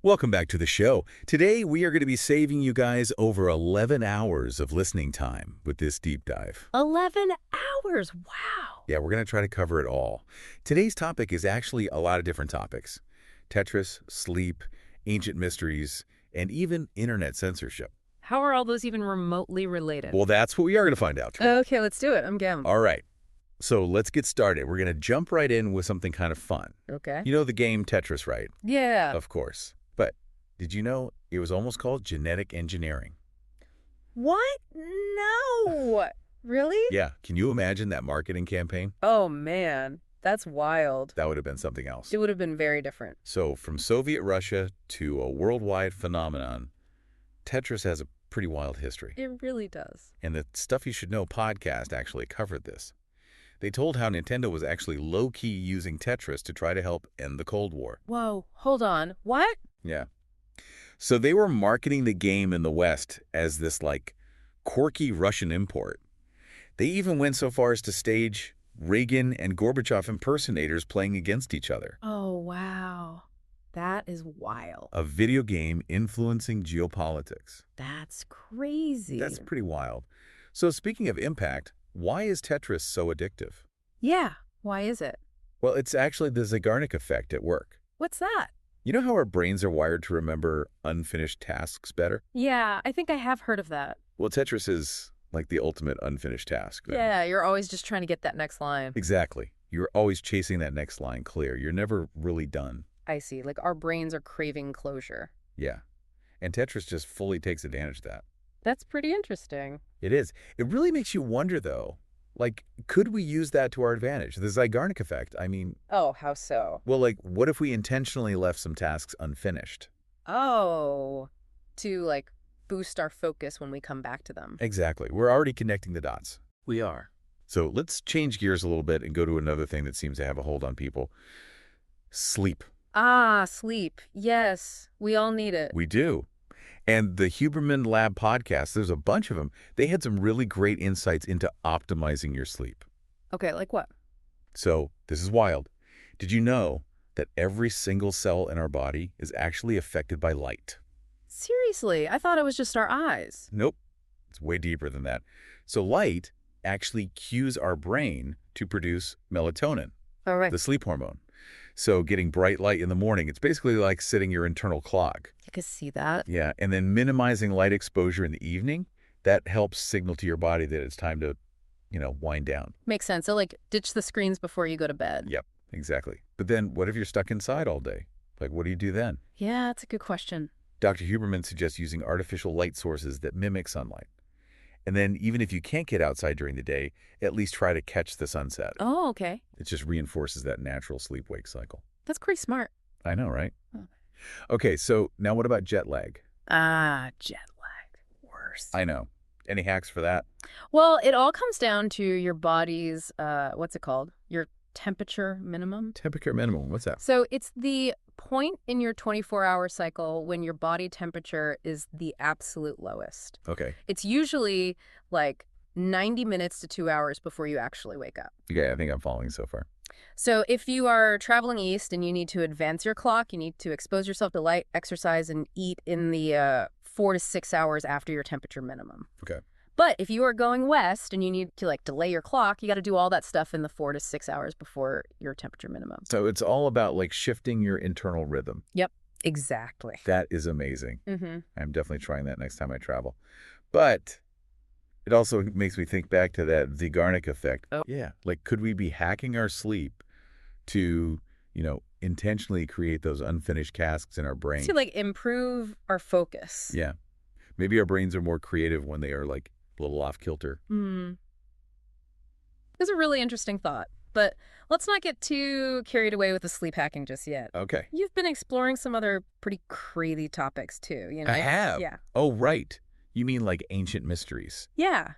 Welcome back to the show. Today, we are going to be saving you guys over 11 hours of listening time with this deep dive. 11 hours, wow. Yeah, we're going to try to cover it all. Today's topic is actually a lot of different topics. Tetris, sleep, ancient mysteries, and even internet censorship. How are all those even remotely related? Well, that's what we are going to find out. Okay, let's do it. I'm game. All right. So let's get started. We're going to jump right in with something kind of fun. Okay. You know the game Tetris, right? Yeah. Of course. But did you know it was almost called genetic engineering? What? No. Really? Yeah. Can you imagine that marketing campaign? Oh, man. That's wild. That would have been something else. It would have been very different. So from Soviet Russia to a worldwide phenomenon, Tetris has a pretty wild history. It really does. And the Stuff You Should Know podcast actually covered this. They told how Nintendo was actually low-key using Tetris to try to help end the Cold War. Whoa, hold on. What? Yeah. So they were marketing the game in the West as this, quirky Russian import. They even went so far as to stage Reagan and Gorbachev impersonators playing against each other. Oh, wow. That is wild. A video game influencing geopolitics. That's crazy. That's pretty wild. So speaking of impact, why is Tetris so addictive? Yeah. Why is it? Well, it's actually the Zeigarnik effect at work. What's that? You know how our brains are wired to remember unfinished tasks better? Yeah, I think I have heard of that. Well, Tetris is like the ultimate unfinished task. Yeah, you're always just trying to get that next line. Exactly. You're always chasing that next line clear. You're never really done. I see. Like our brains are craving closure. Yeah. And Tetris just fully takes advantage of that. That's pretty interesting. It is. It really makes you wonder, though, could we use that to our advantage? The Zeigarnik effect, I mean... Oh, how so? Well, what if we intentionally left some tasks unfinished? Oh, to, boost our focus when we come back to them. Exactly. We're already connecting the dots. We are. So let's change gears a little bit and go to another thing that seems to have a hold on people. Sleep. Ah, sleep. Yes, we all need it. We do. And the Huberman Lab podcast, there's a bunch of them. They had some really great insights into optimizing your sleep. Okay, like what? So this is wild. Did you know that every single cell in our body is actually affected by light? Seriously, I thought it was just our eyes. Nope. It's way deeper than that. So light actually cues our brain to produce melatonin, All right. the sleep hormone. So getting bright light in the morning, it's basically like setting your internal clock. I can see that. Yeah, and then minimizing light exposure in the evening, that helps signal to your body that it's time to, wind down. Makes sense. So, ditch the screens before you go to bed. Yep, exactly. But then what if you're stuck inside all day? What do you do then? Yeah, that's a good question. Dr. Huberman suggests using artificial light sources that mimic sunlight. And then even if you can't get outside during the day, at least try to catch the sunset. Oh, okay. It just reinforces that natural sleep-wake cycle. That's pretty smart. I know, right? Oh. Okay, so now what about jet lag? Ah, jet lag. Worse. I know. Any hacks for that? Well, it all comes down to your body's, what's it called? Your temperature minimum. Temperature minimum. What's that? So it's the point in your 24-hour cycle when your body temperature is the absolute lowest. Okay. It's usually 90 minutes to 2 hours before you actually wake up. Okay, I think I'm following so far. So if you are traveling east and you need to advance your clock, you need to expose yourself to light, exercise, and eat in the 4 to 6 hours after your temperature minimum. Okay. But if you are going west and you need to delay your clock, you got to do all that stuff in the 4 to 6 hours before your temperature minimum. So it's all about shifting your internal rhythm. Yep, exactly. That is amazing. Mm-hmm. I'm definitely trying that next time I travel. But it also makes me think back to that Zeigarnik effect. Oh. Yeah. Could we be hacking our sleep to, intentionally create those unfinished tasks in our brain? To improve our focus. Yeah. Maybe our brains are more creative when they are a little off kilter. It's a really interesting thought, but let's not get too carried away with the sleep hacking just yet. Okay. You've been exploring some other pretty crazy topics too, I have. Yeah. Oh, right. You mean ancient mysteries? Yeah.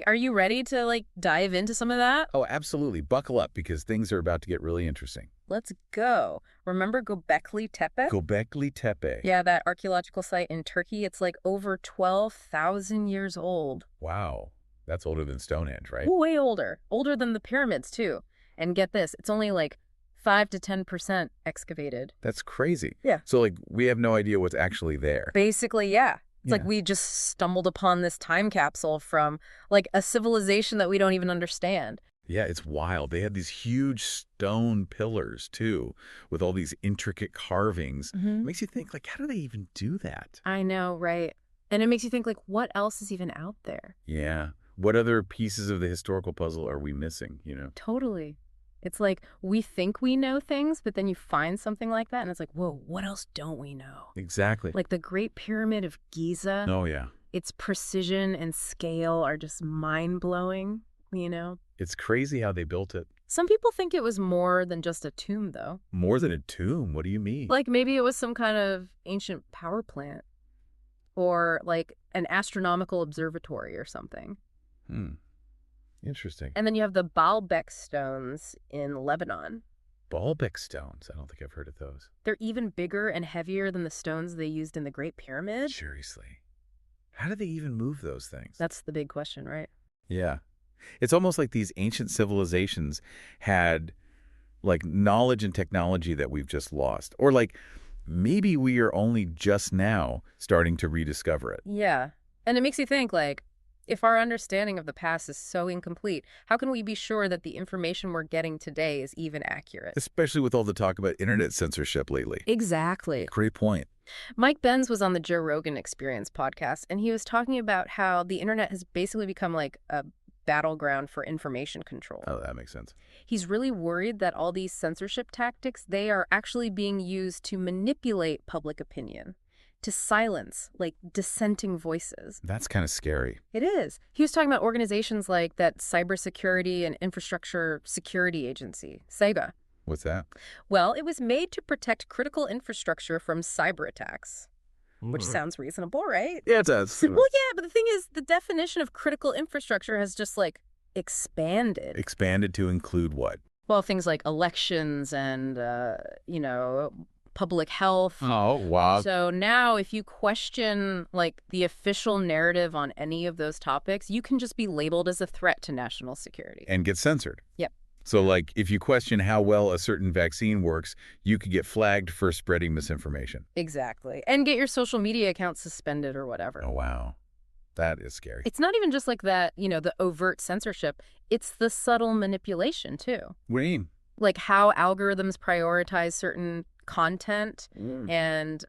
Are you ready to dive into some of that? Oh, absolutely. Buckle up because things are about to get really interesting. Let's go. Remember Göbekli Tepe? Göbekli Tepe. Yeah, that archaeological site in Turkey. It's over 12,000 years old. Wow. That's older than Stonehenge, right? Way older. Older than the pyramids, too. And get this, it's only 5 to 10% excavated. That's crazy. Yeah. So, like, we have no idea what's actually there. Basically, yeah. It's like Yeah. we just stumbled upon this time capsule from, like, a civilization that we don't even understand. Yeah, it's wild. They had these huge stone pillars, too, with all these intricate carvings. It makes you think, like, how do they even do that? I know, right? And it makes you think, like, what else is even out there? Yeah. What other pieces of the historical puzzle are we missing, you know? Totally. It's like we think we know things, but then you find something like that, and it's like, whoa, what else don't we know? Exactly. Like the Great Pyramid of Giza, Oh, yeah. its precision and scale are just mind-blowing, you know? It's crazy how they built it. Some people think it was more than just a tomb, though. More than a tomb. What do you mean? Like maybe it was some kind of ancient power plant or like an astronomical observatory or something. Interesting. And then you have the Baalbek stones in Lebanon. Baalbek stones. I don't think I've heard of those. They're even bigger and heavier than the stones they used in the Great Pyramid. Seriously. How did they even move those things? That's the big question, right? Yeah. It's almost like these ancient civilizations had, like, knowledge and technology that we've just lost. Or, like, maybe we are only just now starting to rediscover it. Yeah. And it makes you think, like, if our understanding of the past is so incomplete, how can we be sure that the information we're getting today is even accurate? Especially with all the talk about internet censorship lately. Exactly. Great point. Mike Benz was on the Joe Rogan Experience podcast, and he was talking about how the internet has basically become like a battleground for information control. Oh, that makes sense. He's really worried that all these censorship tactics, they are actually being used to manipulate public opinion, to silence, like, dissenting voices. That's kind of scary. It is. He was talking about organizations like that Cybersecurity and Infrastructure Security Agency, SEGA. What's that? Well, it was made to protect critical infrastructure from cyber attacks. Which sounds reasonable, right? Yeah, it does. Well, yeah, but the thing is, the definition of critical infrastructure has just, like, expanded. Expanded to include what? Well, things like elections and, public health. Oh, wow. So now if you question, like, the official narrative on any of those topics, you can just be labeled as a threat to national security. And get censored. Yep. So, like, if you question how well a certain vaccine works, you could get flagged for spreading misinformation. Exactly. And get your social media account suspended or whatever. Oh, wow. That is scary. It's not even just like that, the overt censorship. It's the subtle manipulation, too. What do you mean? Like how algorithms prioritize certain content and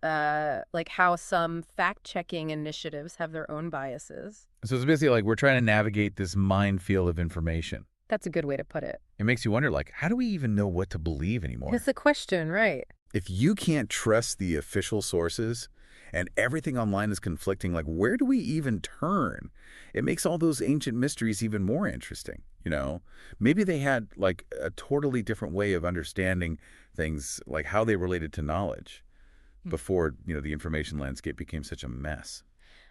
like how some fact-checking initiatives have their own biases. So it's basically like we're trying to navigate this minefield of information. That's a good way to put it. It makes you wonder, like, how do we even know what to believe anymore? It's the question, right? If you can't trust the official sources and everything online is conflicting, like, where do we even turn? It makes all those ancient mysteries even more interesting, Maybe they had, like, a totally different way of understanding things, like how they related to knowledge before, the information landscape became such a mess.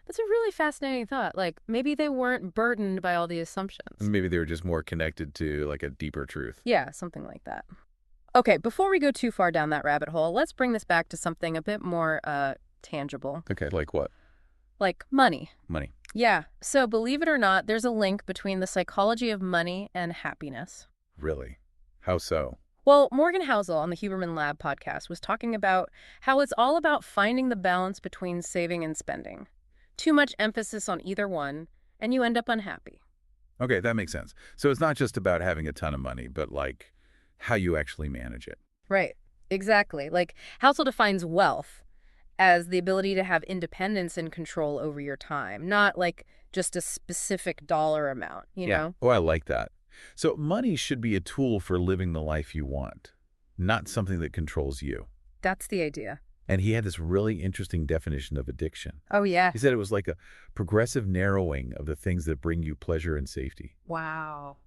That's a really fascinating thought. Like, maybe they weren't burdened by all the assumptions. Maybe they were just more connected to, like, a deeper truth. Yeah, something like that. Okay, before we go too far down that rabbit hole, let's bring this back to something a bit more tangible. Okay, like what? Like money. Money. Yeah. So believe it or not, there's a link between the psychology of money and happiness. Really? How so? Well, Morgan Housel on the Huberman Lab podcast was talking about how it's all about finding the balance between saving and spending. Too much emphasis on either one, and you end up unhappy. Okay, that makes sense. So it's not just about having a ton of money, but, like, how you actually manage it. Right. Exactly. Like, Housel defines wealth as the ability to have independence and control over your time, not like just a specific dollar amount, you know? Oh, I like that. So money should be a tool for living the life you want, not something that controls you. That's the idea. And he had this really interesting definition of addiction. Oh, yeah. He said it was like a progressive narrowing of the things that bring you pleasure and safety. Wow.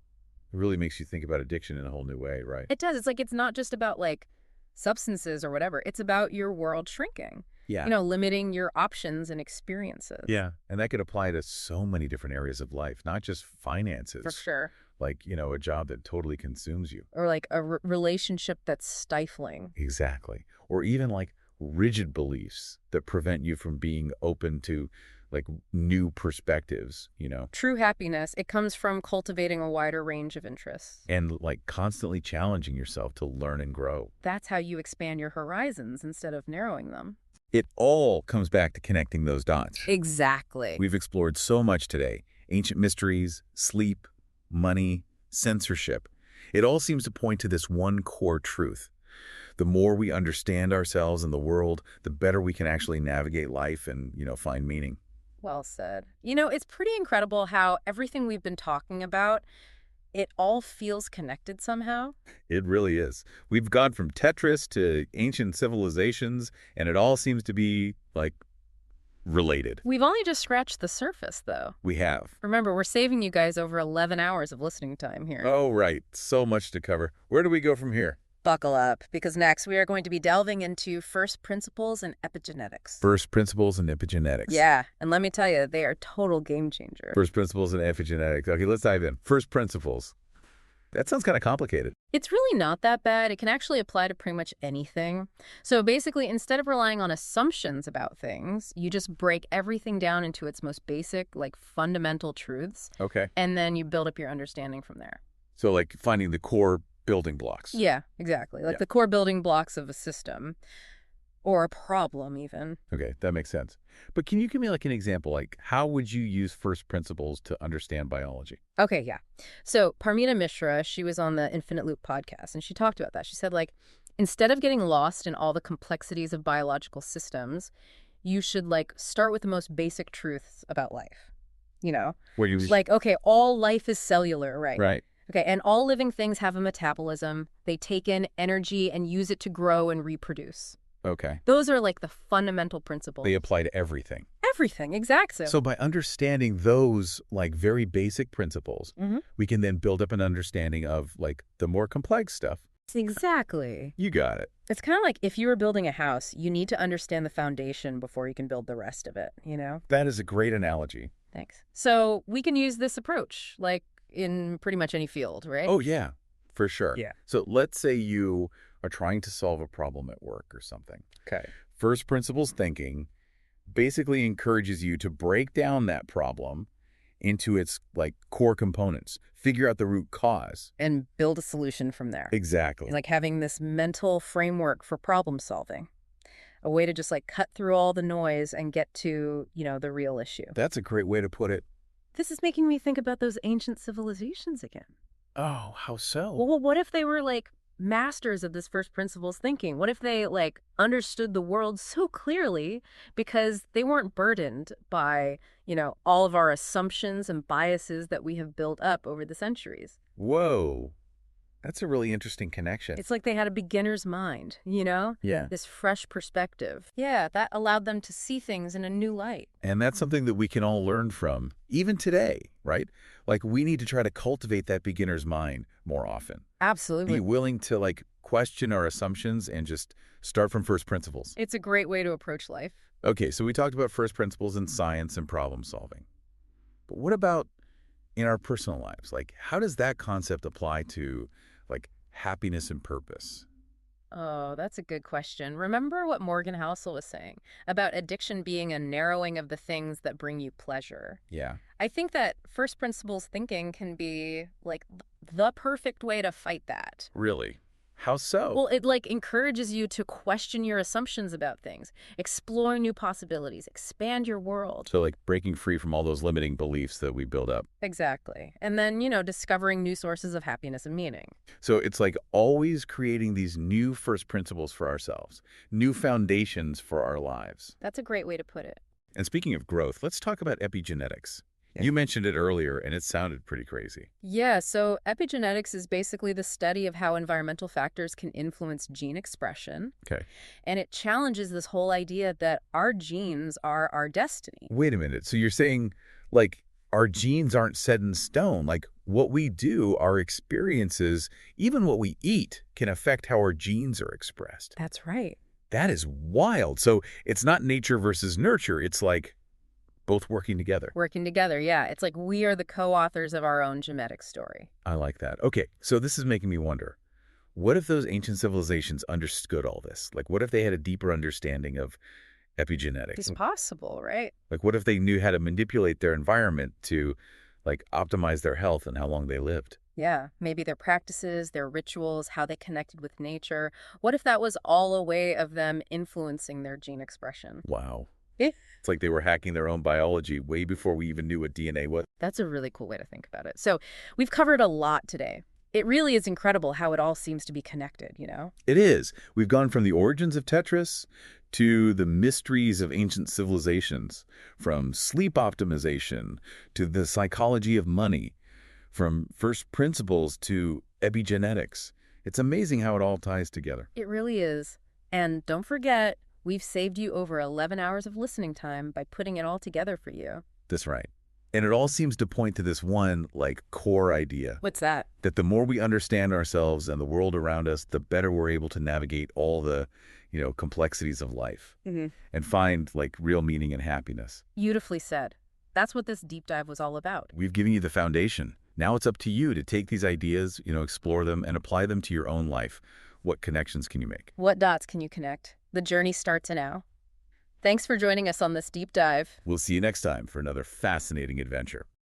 It really makes you think about addiction in a whole new way, right? It does. It's like it's not just about like substances or whatever. It's about your world shrinking. Yeah. Limiting your options and experiences. Yeah. And that could apply to so many different areas of life, not just finances. For sure. Like, a job that totally consumes you. Or like a relationship that's stifling. Exactly. Or even like rigid beliefs that prevent you from being open to like new perspectives, you know, True happiness, it comes from cultivating a wider range of interests. and like constantly challenging yourself to learn and grow. That's how you expand your horizons instead of narrowing them. It all comes back to connecting those dots. Exactly. We've explored so much today. Ancient mysteries, sleep, money, censorship. It all seems to point to this one core truth. The more we understand ourselves and the world, the better we can actually navigate life and, find meaning. Well said. You know, it's pretty incredible how everything we've been talking about, it all feels connected somehow. It really is. We've gone from Tetris to ancient civilizations, and it all seems to be, like, related. We've only just scratched the surface, though. We have. Remember, we're saving you guys over 11 hours of listening time here. Oh, right. So much to cover. Where do we go from here? Buckle up, because next we are going to be delving into first principles and epigenetics. First principles and epigenetics. Yeah, and let me tell you, they are total game changer. First principles and epigenetics. Okay, let's dive in. First principles. That sounds kind of complicated. It's really not that bad. It can actually apply to pretty much anything. So basically, instead of relying on assumptions about things, you just break everything down into its most basic, like fundamental truths, Okay. and then you build up your understanding from there. So like finding the core building blocks. Yeah, exactly. Like Yeah. the core building blocks of a system or a problem even. Okay, that makes sense. But can you give me like an example? Like how would you use first principles to understand biology? Okay, yeah. So Parmita Mishra, she was on the Infinite Loop podcast, and she talked about that. She said, like, instead of getting lost in all the complexities of biological systems, you should, like, start with the most basic truths about life. You know? Where you Like, okay, all life is cellular, right? right. Okay, and all living things have a metabolism. They take in energy and use it to grow and reproduce. Okay. Those are, like, the fundamental principles. They apply to everything. Everything, exactly. So by understanding those like very basic principles, Mhm. we can then build up an understanding of like the more complex stuff. Exactly. You got it. It's kind of like if you were building a house, you need to understand the foundation before you can build the rest of it, you know? That is a great analogy. Thanks. So we can use this approach, like in pretty much any field, right? Oh, yeah, for sure. Yeah. So let's say you are trying to solve a problem at work or something. Okay. First principles thinking basically encourages you to break down that problem into its like core components, figure out the root cause. And build a solution from there. Exactly. Like having this mental framework for problem solving. A way to just like cut through all the noise and get to, the real issue. That's a great way to put it. This is making me think about those ancient civilizations again. Oh, how so? Well, what if they were like masters of this first principles thinking? What if they like understood the world so clearly because they weren't burdened by, all of our assumptions and biases that we have built up over the centuries? Whoa. That's a really interesting connection. It's like they had a beginner's mind, Yeah. This fresh perspective. Yeah, that allowed them to see things in a new light. And that's something that we can all learn from, even today, right? Like we need to try to cultivate that beginner's mind more often. Absolutely. Be willing to like question our assumptions and just start from first principles. It's a great way to approach life. Okay, so we talked about first principles in science and problem solving. But what about in our personal lives? Like how does that concept apply to like happiness and purpose? Oh, that's a good question. Remember what Morgan Housel was saying about addiction being a narrowing of the things that bring you pleasure? Yeah. I think that first principles thinking can be like the perfect way to fight that. Really? How so? Well, it like encourages you to question your assumptions about things, explore new possibilities, expand your world. So like breaking free from all those limiting beliefs that we build up. Exactly. And then, discovering new sources of happiness and meaning. So it's like always creating these new first principles for ourselves, new foundations for our lives. That's a great way to put it. And speaking of growth, let's talk about epigenetics. Yeah. You mentioned it earlier, and it sounded pretty crazy. Yeah, so epigenetics is basically the study of how environmental factors can influence gene expression. Okay. And it challenges this whole idea that our genes are our destiny. Wait a minute. So you're saying, like, our genes aren't set in stone. Like, what we do, our experiences, even what we eat, can affect how our genes are expressed. That's right. That is wild. So it's not nature versus nurture. It's like both working together. Working together, yeah. It's like we are the co-authors of our own genetic story. I like that. Okay, so this is making me wonder, what if those ancient civilizations understood all this? Like, what if they had a deeper understanding of epigenetics. It's possible, right? Like, what if they knew how to manipulate their environment to, like, optimize their health and how long they lived? Yeah, maybe their practices, their rituals, how they connected with nature. What if that was all a way of them influencing their gene expression? Wow. Eh, It's like they were hacking their own biology way before we even knew what DNA was. That's a really cool way to think about it. So we've covered a lot today. It really is incredible how it all seems to be connected, you know? It is. We've gone from the origins of Tetris to the mysteries of ancient civilizations, from sleep optimization to the psychology of money, from first principles to epigenetics. It's amazing how it all ties together. It really is. And don't forget, we've saved you over 11 hours of listening time by putting it all together for you. That's right. And it all seems to point to this one, like, core idea, What's that? that the more we understand ourselves and the world around us, the better we're able to navigate all the, complexities of life and find, like, real meaning and happiness. Beautifully said. That's what this deep dive was all about. We've given you the foundation. Now it's up to you to take these ideas, explore them and apply them to your own life. What connections can you make? What dots can you connect? The journey starts now. Thanks for joining us on this deep dive. We'll see you next time for another fascinating adventure.